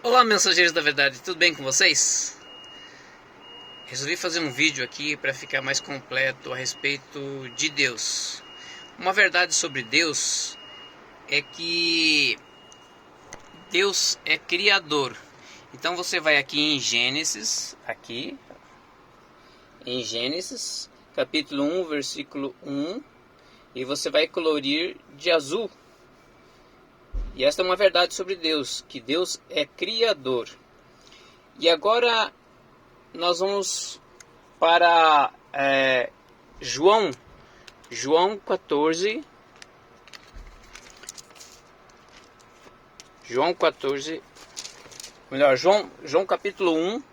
Olá, mensageiros da verdade, tudo bem com vocês? Resolvi fazer um vídeo aqui para ficar mais completo a respeito de Deus. Uma verdade sobre Deus é que Deus é criador. Então você vai aqui em Gênesis, capítulo 1, versículo 1, e você vai colorir de azul. E esta é uma verdade sobre Deus, que Deus é criador. E agora nós vamos para João 14. João capítulo 1.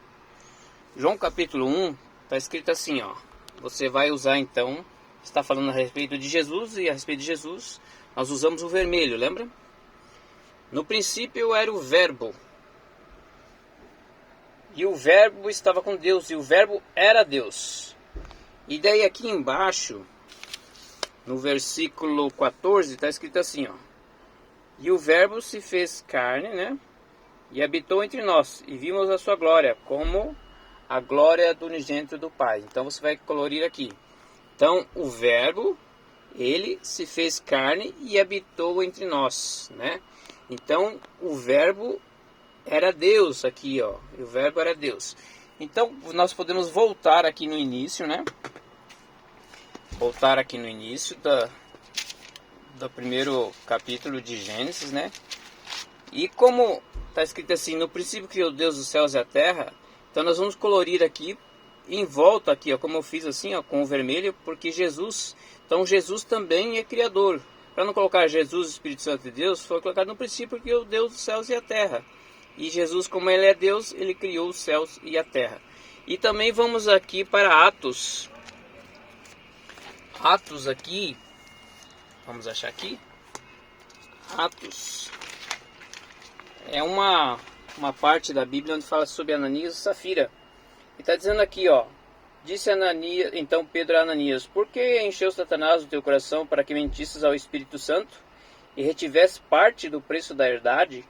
João capítulo 1 está escrito assim, ó. Você vai usar então, está falando a respeito de Jesus, e a respeito de Jesus nós usamos o vermelho, lembra? No princípio era o Verbo, e o Verbo estava com Deus, e o Verbo era Deus. E daí aqui embaixo, no versículo 14, está escrito assim, ó. E o Verbo se fez carne, né? E habitou entre nós, e vimos a sua glória, como a glória do unigênito do Pai. Então você vai colorir aqui. Então o Verbo, ele se fez carne e habitou entre nós, né? Então o Verbo era Deus aqui, ó. E o Verbo era Deus. Então nós podemos voltar aqui no início, né? Voltar aqui no início do primeiro capítulo de Gênesis, né? E como está escrito assim, no princípio criou Deus os céus e a terra, então nós vamos colorir aqui em volta aqui, ó, como eu fiz assim, ó, com o vermelho, porque Jesus também é criador. Para não colocar Jesus, Espírito Santo de Deus, foi colocado no princípio que criou Deus os céus e a terra. E Jesus, como ele é Deus, ele criou os céus e a terra. E também vamos aqui para Atos. Atos aqui, vamos achar aqui. Atos é uma parte da Bíblia onde fala sobre Ananias e Safira. E está dizendo aqui, ó. Disse Ananias, então Pedro a Ananias: por que encheu Satanás o teu coração para que mentisses ao Espírito Santo e retivesse parte do preço da herdade?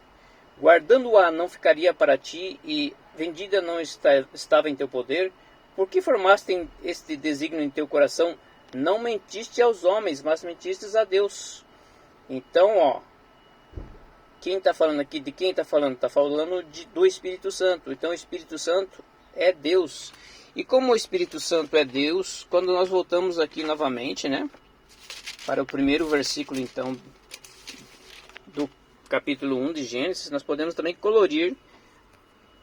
Guardando-a não ficaria para ti, e vendida não estava em teu poder? Por que formaste este desígnio em teu coração? Não mentiste aos homens, mas mentistes a Deus. Então, ó, quem está falando aqui, de quem está falando? Está falando do Espírito Santo. Então o Espírito Santo é Deus. E como o Espírito Santo é Deus, quando nós voltamos aqui novamente, né, para o primeiro versículo então do capítulo 1 de Gênesis, nós podemos também colorir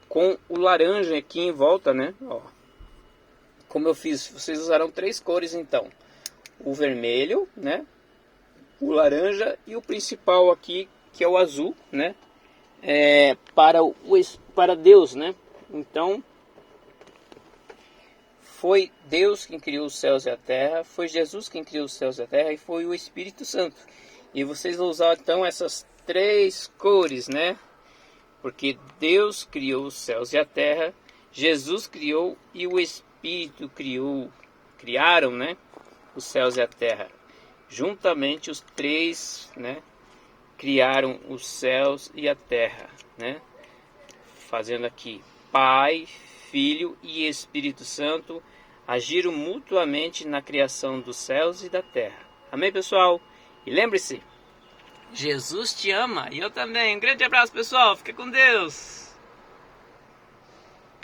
com o laranja aqui em volta, né, ó. Como eu fiz, vocês usarão três cores então: o vermelho, né, o laranja e o principal aqui, que é o azul, né, para Deus, né. Então foi Deus quem criou os céus e a terra, foi Jesus quem criou os céus e a terra, e foi o Espírito Santo. E vocês vão usar então essas três cores, né? Porque Deus criou os céus e a terra, Jesus criou e o Espírito criaram, né, os céus e a terra. Juntamente os três, né, criaram os céus e a terra, né? Fazendo aqui Pai, Filho e Espírito Santo agiram mutuamente na criação dos céus e da terra. Amém, pessoal? E lembre-se, Jesus te ama e eu também. Um grande abraço, pessoal. Fica com Deus.